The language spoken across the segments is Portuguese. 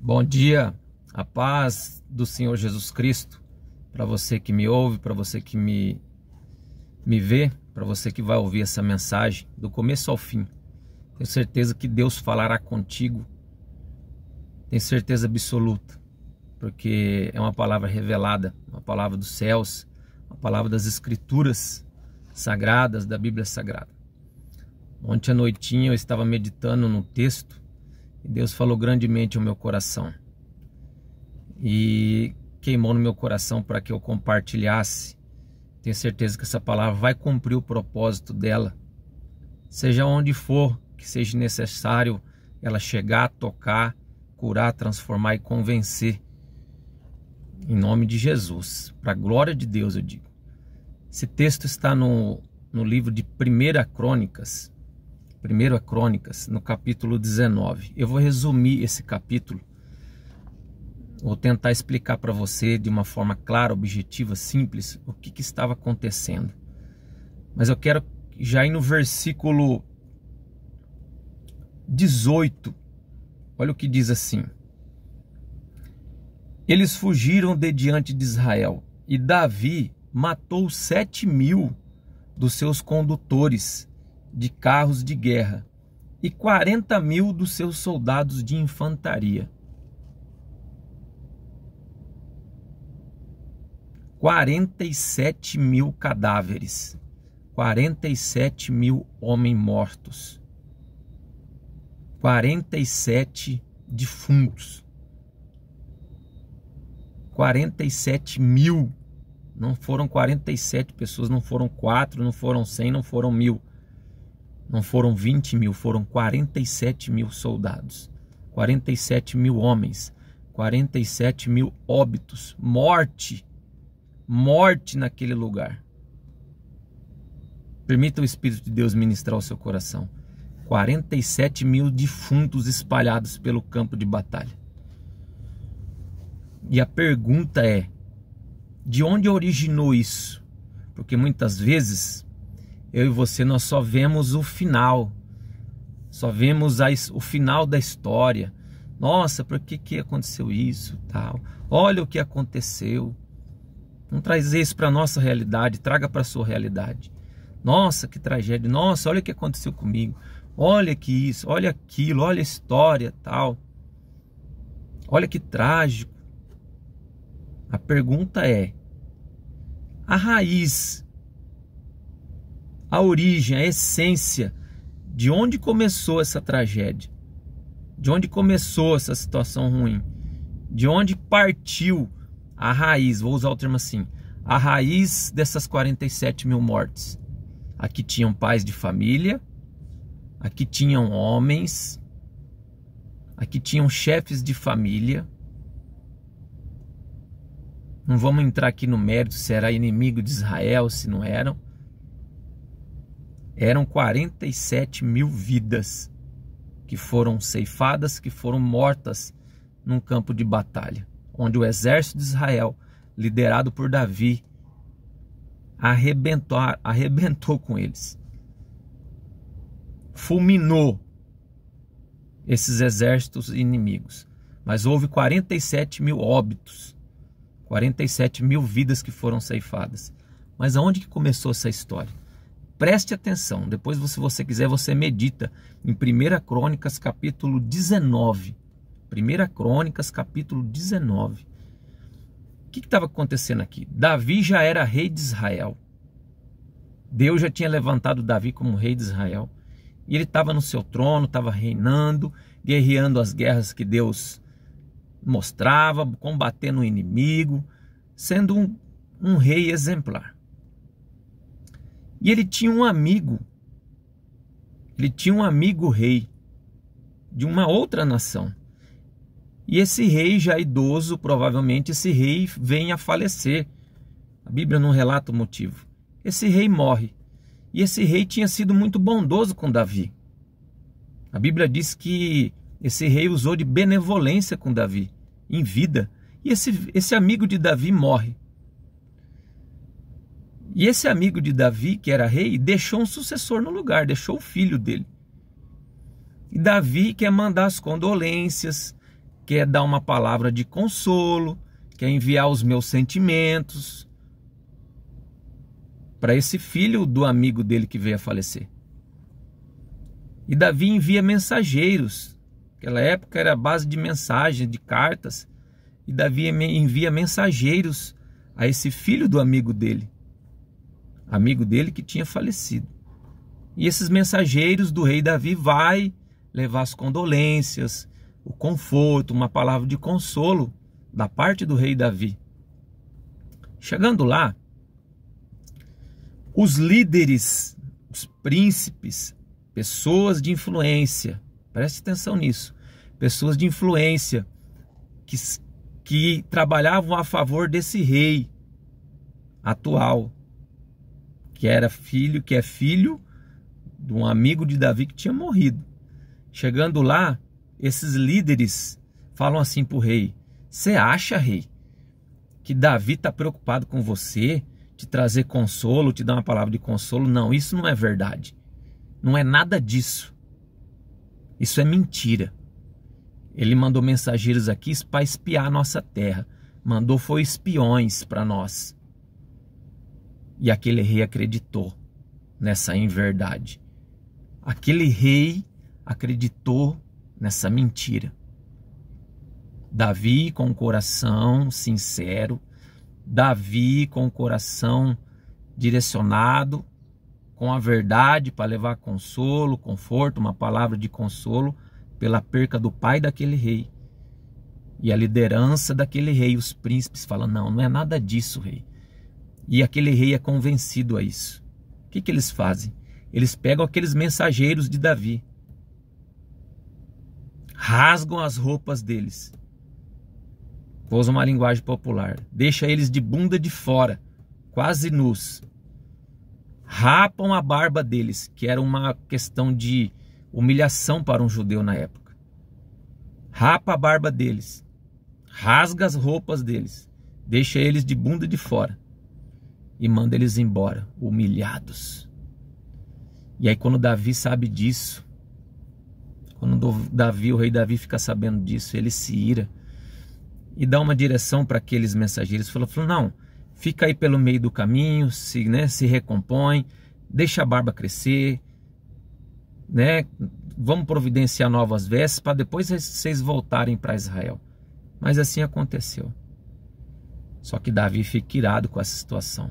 Bom dia, a paz do Senhor Jesus Cristo, para você que me ouve, para você que me vê, para você que vai ouvir essa mensagem do começo ao fim. Tenho certeza que Deus falará contigo, tenho certeza absoluta, porque é uma palavra revelada, uma palavra dos céus, uma palavra das Escrituras sagradas, da Bíblia Sagrada. Ontem à noitinha eu estava meditando no texto e Deus falou grandemente ao meu coração e queimou no meu coração para que eu compartilhasse. Tenho certeza que essa palavra vai cumprir o propósito dela, seja onde for que seja necessário ela chegar, tocar, curar, transformar e convencer, em nome de Jesus, para a glória de Deus eu digo. Esse texto está no livro de 1 Crônicas, no capítulo 19. Eu vou resumir esse capítulo, vou tentar explicar para você de uma forma clara, objetiva, simples, o que estava acontecendo. Mas eu quero já ir no versículo 18, olha o que diz assim: eles fugiram de diante de Israel, e Davi matou 7.000 dos seus condutores de carros de guerra e 40.000 dos seus soldados de infantaria. 47.000 cadáveres, 47.000 homens mortos, 47 defuntos, 47.000, não foram 47 pessoas, não foram 4, não foram 100, não foram 1.000, não foram 20.000, foram 47.000 soldados, 47.000 homens, 47.000 óbitos, morte naquele lugar. Permita o Espírito de Deus ministrar o seu coração. 47.000 defuntos espalhados pelo campo de batalha. E a pergunta é: de onde originou isso? Porque muitas vezes eu e você nós só vemos o final, só vemos o final da história. Nossa, por que aconteceu isso, tal? Olha o que aconteceu. Vamos trazer isso para a nossa realidade, traga para a sua realidade. Nossa, que tragédia. Nossa, olha o que aconteceu comigo. Olha que isso, olha aquilo, olha a história, tal. Olha que trágico. A pergunta é: a raiz, a origem, a essência, de onde começou essa tragédia? De onde começou essa situação ruim? De onde partiu a raiz? Vou usar o termo assim: a raiz dessas 47.000 mortes. Aqui tinham pais de família, aqui tinham homens, aqui tinham chefes de família. Não vamos entrar aqui no mérito se era inimigo de Israel, se não eram. Eram 47.000 vidas que foram ceifadas, que foram mortas num campo de batalha, onde o exército de Israel, liderado por Davi, arrebentou com eles. Fulminou esses exércitos inimigos. Mas houve 47.000 óbitos, 47.000 vidas que foram ceifadas. Mas aonde que começou essa história? Preste atenção, depois se você quiser você medita em 1 Crônicas capítulo 19. 1 Crônicas capítulo 19. O que estava acontecendo aqui? Davi já era rei de Israel. Deus já tinha levantado Davi como rei de Israel. E ele estava no seu trono, estava reinando, guerreando as guerras que Deus mostrava, combatendo o inimigo, sendo um rei exemplar. E ele tinha um amigo rei de uma outra nação. E esse rei já idoso, provavelmente esse rei vem a falecer. A Bíblia não relata o motivo. Esse rei morre. E esse rei tinha sido muito bondoso com Davi. A Bíblia diz que esse rei usou de benevolência com Davi em vida. E esse amigo de Davi morre. E esse amigo de Davi, que era rei, deixou um sucessor no lugar, deixou o filho dele. E Davi quer mandar as condolências, quer dar uma palavra de consolo, quer enviar os meus sentimentos para esse filho do amigo dele que veio a falecer. E Davi envia mensageiros. Naquela época era a base de mensagem, de cartas. E Davi envia mensageiros a esse filho do amigo dele que tinha falecido. E esses mensageiros do rei Davi vai levar as condolências, o conforto, uma palavra de consolo da parte do rei Davi. Chegando lá, os líderes, os príncipes, pessoas de influência, preste atenção nisso, pessoas de influência que trabalhavam a favor desse rei atual, que é filho de um amigo de Davi que tinha morrido. Chegando lá, esses líderes falam assim para o rei: você acha, rei, que Davi está preocupado com você, te trazer consolo, te dar uma palavra de consolo? Não, isso não é verdade. Não é nada disso. Isso é mentira. Ele mandou mensageiros aqui para espiar a nossa terra. Mandou foi espiões para nós. E aquele rei acreditou nessa inverdade. Aquele rei acreditou nessa mentira. Davi com o coração sincero, Davi com o coração direcionado, com a verdade para levar consolo, conforto, uma palavra de consolo pela perca do pai daquele rei. E a liderança daquele rei, os príncipes falam: não, não é nada disso, rei. E aquele rei é convencido a isso. O que eles fazem? Eles pegam aqueles mensageiros de Davi, rasgam as roupas deles, vou usar uma linguagem popular, deixa eles de bunda de fora, quase nus, rapam a barba deles, que era uma questão de humilhação para um judeu na época. Rapa a barba deles, rasga as roupas deles, deixa eles de bunda de fora e manda eles embora, humilhados. E aí quando Davi sabe disso, quando o rei Davi fica sabendo disso, ele se ira e dá uma direção para aqueles mensageiros. Falou, não, fica aí pelo meio do caminho, se recompõe, deixa a barba crescer, vamos providenciar novas vestes para depois vocês voltarem para Israel. Mas assim aconteceu. Só que Davi fica irado com essa situação.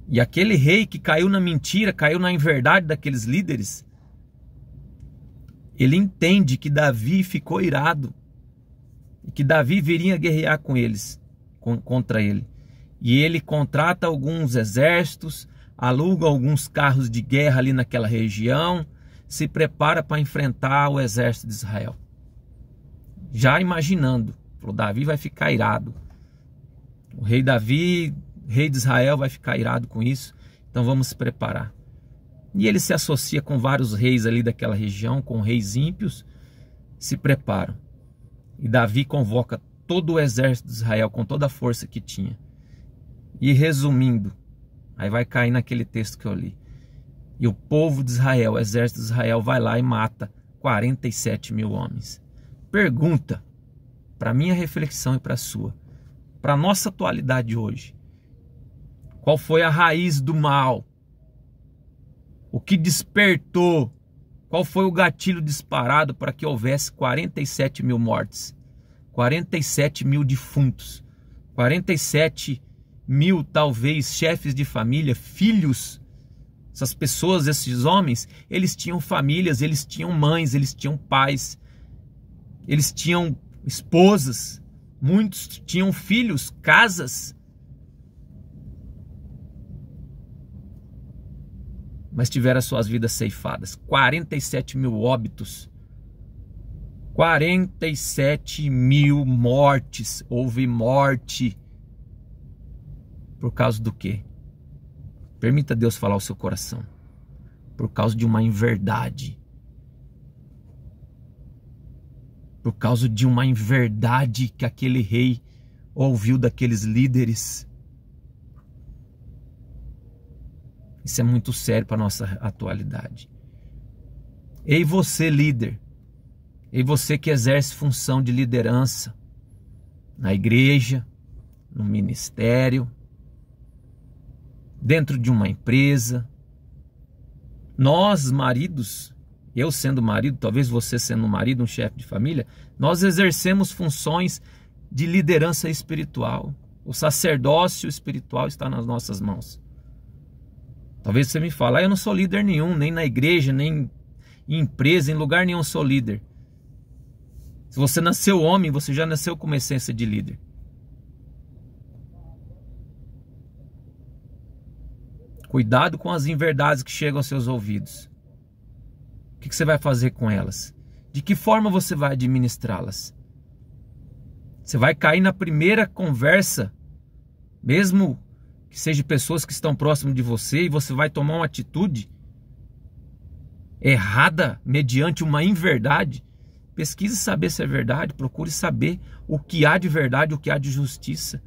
E aquele rei que caiu na mentira, caiu na inverdade daqueles líderes, ele entende que Davi ficou irado e que Davi viria guerrear com eles, contra ele. E ele contrata alguns exércitos, aluga alguns carros de guerra ali naquela região, se prepara para enfrentar o exército de Israel. Já imaginando, falou, Davi vai ficar irado. O rei Davi, rei de Israel, vai ficar irado com isso, então vamos se preparar. E ele se associa com vários reis ali daquela região, com reis ímpios, se preparam. E Davi convoca todo o exército de Israel com toda a força que tinha. E resumindo, aí vai cair naquele texto que eu li. E o povo de Israel, o exército de Israel vai lá e mata 47 mil homens. Pergunta, para minha reflexão e para a sua, para a nossa atualidade hoje, qual foi a raiz do mal? O que despertou? Qual foi o gatilho disparado para que houvesse 47 mil mortes? 47 mil defuntos? 47 mil, talvez, chefes de família, filhos? Essas pessoas, esses homens, eles tinham famílias, eles tinham mães, eles tinham pais, eles tinham esposas, muitos tinham filhos, casas. Mas tiveram as suas vidas ceifadas. 47 mil óbitos. 47 mil mortes. Houve morte. Por causa do quê? Permita Deus falar ao seu coração. Por causa de uma inverdade. Por causa de uma inverdade que aquele rei ouviu daqueles líderes. Isso é muito sério para a nossa atualidade. Ei, você líder, E você que exerce função de liderança na igreja, no ministério, dentro de uma empresa. Nós, maridos, eu sendo marido, talvez você sendo um marido, um chefe de família, nós exercemos funções de liderança espiritual. O sacerdócio espiritual está nas nossas mãos. Talvez você me fale, eu não sou líder nenhum, nem na igreja, nem em empresa, em lugar nenhum sou líder. Se você nasceu homem, você já nasceu com uma essência de líder. Cuidado com as inverdades que chegam aos seus ouvidos. O que você vai fazer com elas? De que forma você vai administrá-las? Você vai cair na primeira conversa, mesmo que sejam pessoas que estão próximas de você, e você vai tomar uma atitude errada mediante uma inverdade? Pesquise saber se é verdade, procure saber o que há de verdade, o que há de justiça,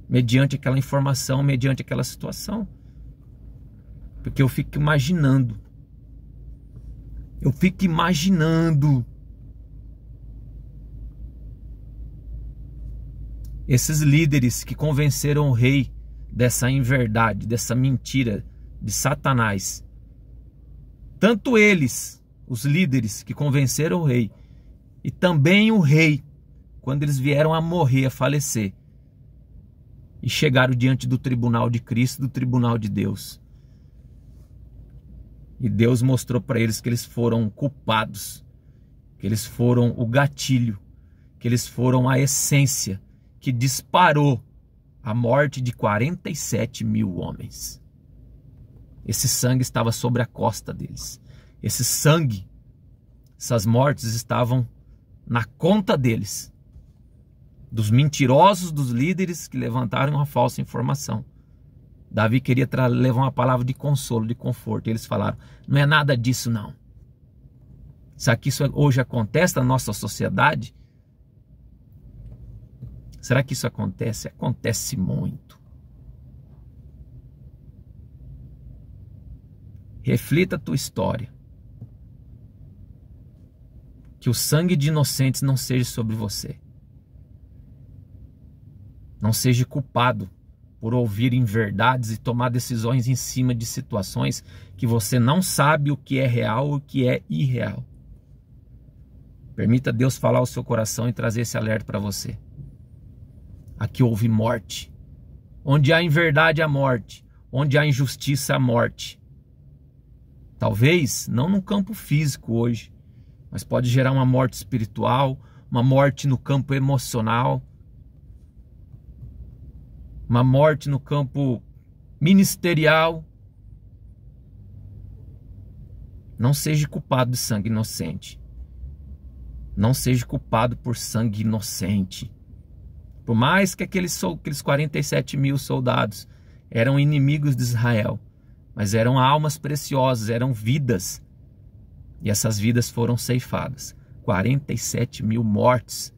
mediante aquela informação, mediante aquela situação. Porque eu fico imaginando. Esses líderes que convenceram o rei dessa inverdade, dessa mentira de Satanás. Tanto eles, os líderes que convenceram o rei, e também o rei, quando eles vieram a morrer, a falecer, e chegaram diante do tribunal de Cristo, do tribunal de Deus. E Deus mostrou para eles que eles foram culpados, que eles foram o gatilho, que eles foram a essência que disparou a morte de 47 mil homens. Esse sangue estava sobre a costa deles. Esse sangue, essas mortes estavam na conta deles, dos mentirosos, dos líderes que levantaram uma falsa informação. Davi queria levar uma palavra de consolo, de conforto. E eles falaram, não é nada disso não. Será que isso hoje acontece na nossa sociedade? Será que isso acontece? Acontece muito. Reflita a tua história. Que o sangue de inocentes não seja sobre você. Não seja culpado por ouvir inverdades e tomar decisões em cima de situações que você não sabe o que é real ou o que é irreal. Permita Deus falar ao seu coração e trazer esse alerta para você. Aqui houve morte. Onde há inverdade, há morte. Onde há injustiça, há morte. Talvez não no campo físico hoje, mas pode gerar uma morte espiritual, uma morte no campo emocional, uma morte no campo ministerial. Não seja culpado de sangue inocente. Não seja culpado por sangue inocente. Por mais que aqueles 47 mil soldados eram inimigos de Israel, mas eram almas preciosas, eram vidas. E essas vidas foram ceifadas. 47 mil mortes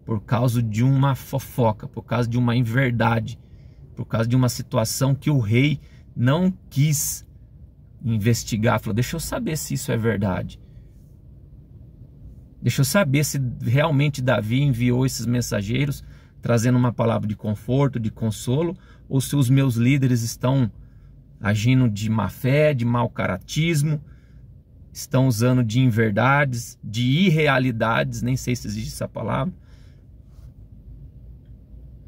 por causa de uma fofoca, por causa de uma inverdade, por causa de uma situação que o rei não quis investigar. Falou, deixa eu saber se isso é verdade. Deixa eu saber se realmente Davi enviou esses mensageiros trazendo uma palavra de conforto, de consolo, ou se os meus líderes estão agindo de má fé, de mau caratismo, estão usando de inverdades, de irrealidades, nem sei se existe essa palavra.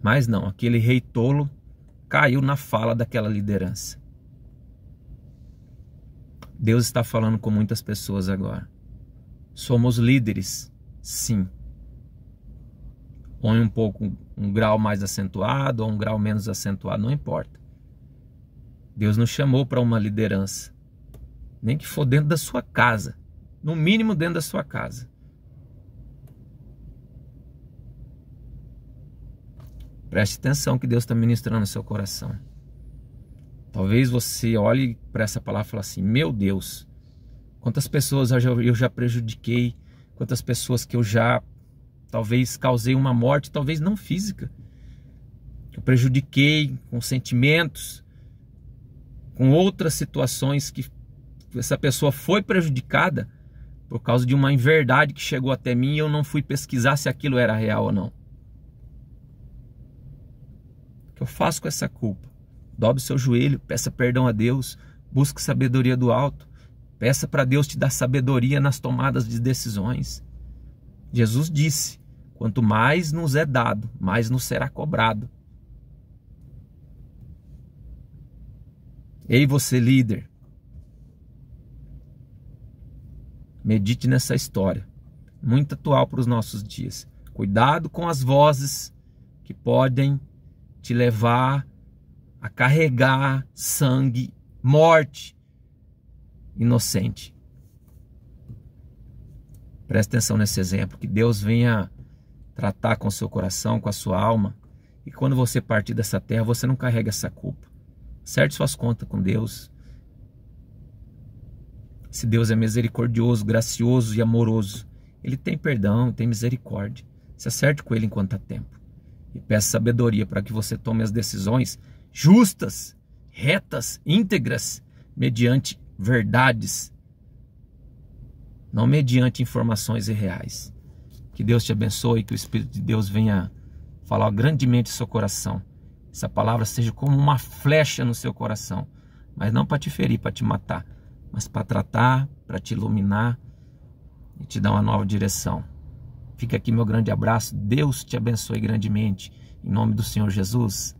Mas não, aquele rei tolo caiu na fala daquela liderança. Deus está falando com muitas pessoas agora. Somos líderes, sim. Ou em um grau mais acentuado, ou um grau menos acentuado, não importa. Deus nos chamou para uma liderança. Nem que for dentro da sua casa. No mínimo dentro da sua casa. Preste atenção que Deus está ministrando no seu coração. Talvez você olhe para essa palavra e fale assim, meu Deus, quantas pessoas eu já prejudiquei, quantas pessoas que eu já talvez causei uma morte, talvez não física. Eu prejudiquei com sentimentos, com outras situações que essa pessoa foi prejudicada por causa de uma inverdade que chegou até mim e eu não fui pesquisar se aquilo era real ou não. O que eu faço com essa culpa? Dobre seu joelho, peça perdão a Deus, busque sabedoria do alto, peça para Deus te dar sabedoria nas tomadas de decisões. Jesus disse: quanto mais nos é dado, mais nos será cobrado. Ei, você líder, medite nessa história, muito atual para os nossos dias. Cuidado com as vozes que podem te levar a carregar sangue, morte inocente. Preste atenção nesse exemplo, que Deus venha tratar com o seu coração, com a sua alma, e quando você partir dessa terra, você não carrega essa culpa. Acerte suas contas com Deus. Se Deus é misericordioso, gracioso e amoroso, Ele tem perdão, tem misericórdia. Se acerte com Ele enquanto há tempo. E peça sabedoria para que você tome as decisões justas, retas, íntegras, mediante verdades, não mediante informações irreais. Que Deus te abençoe, que o Espírito de Deus venha falar grandemente no seu coração. Essa palavra seja como uma flecha no seu coração, mas não para te ferir, para te matar, mas para tratar, para te iluminar e te dar uma nova direção. Fica aqui meu grande abraço. Deus te abençoe grandemente. Em nome do Senhor Jesus.